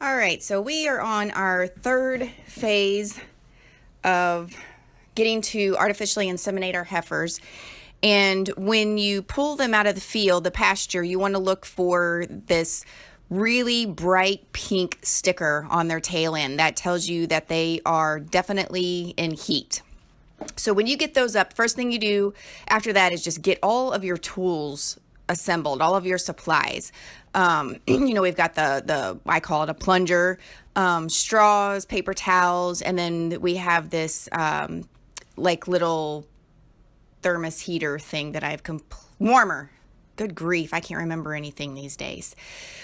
All right, so we are on our third phase of getting to artificially inseminate our heifers. And when you pull them out of the field, the pasture, you want to look for this really bright pink sticker on their tail end. That tells you that they are definitely in heat. So when you get those up, first thing you do after that is just get all of your tools assembled, all of your supplies. We've got the I call it a plunger, straws, paper towels, and then we have this little thermos heater thing that I've warmer. Good grief, I can't remember anything these days.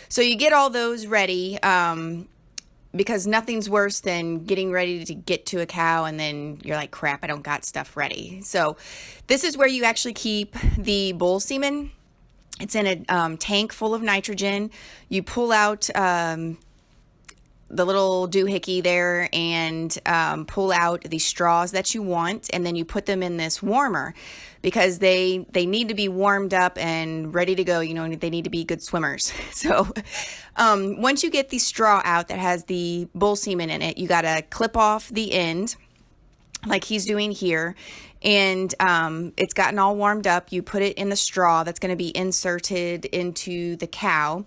So you get all those ready, because nothing's worse than getting ready to get to a cow and then you're like, crap, I don't got stuff ready. So this is where you actually keep the bull semen. It's in a tank full of nitrogen. You pull out the little doohickey there and pull out the straws that you want, and then you put them in this warmer because they need to be warmed up and ready to go. They need to be good swimmers. So once you get the straw out that has the bull semen in it, you got to clip off the end like he's doing here. And it's gotten all warmed up. You put it in the straw that's going to be inserted into the cow.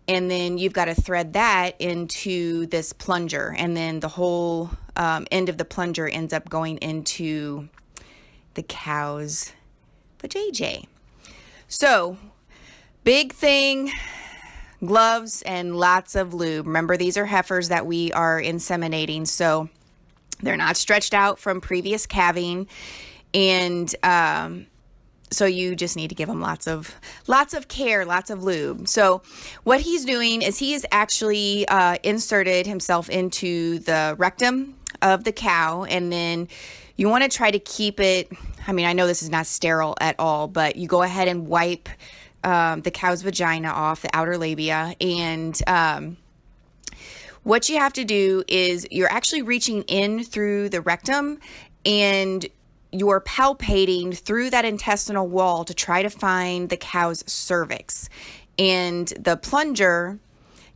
And then you've got to thread that into this plunger. And then the whole end of the plunger ends up going into the cow's vajayjay. So, big thing, gloves and lots of lube. Remember, these are heifers that we are inseminating. So, they're not stretched out from previous calving. And so you just need to give them lots of care, lots of lube. So what he's doing is he has actually inserted himself into the rectum of the cow, and then you want to try to keep it, I know this is not sterile at all, but you go ahead and wipe the cow's vagina off, the outer labia, and what you have to do is you're actually reaching in through the rectum and you're palpating through that intestinal wall to try to find the cow's cervix. And the plunger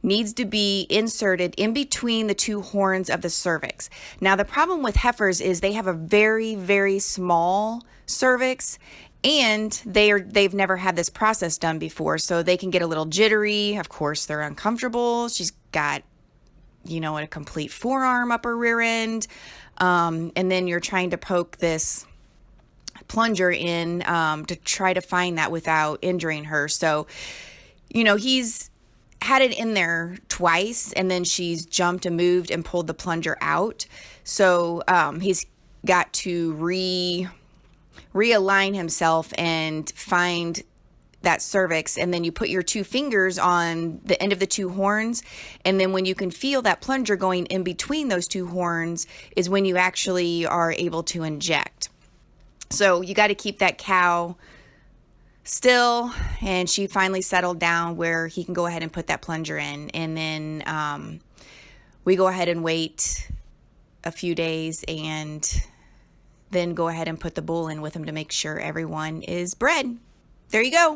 needs to be inserted in between the two horns of the cervix. Now, the problem with heifers is they have a very, very small cervix, and they've never had this process done before, so they can get a little jittery. Of course, they're uncomfortable. She's got a complete forearm up her rear end. And then you're trying to poke this plunger in to try to find that without injuring her. So, he's had it in there twice, and then she's jumped and moved and pulled the plunger out. So he's got to realign himself and find that cervix, and then you put your two fingers on the end of the two horns, and then when you can feel that plunger going in between those two horns is when you actually are able to inject. So you got to keep that cow still, and she finally settled down where he can go ahead and put that plunger in, and then we go ahead and wait a few days and then go ahead and put the bull in with him to make sure everyone is bred. There you go.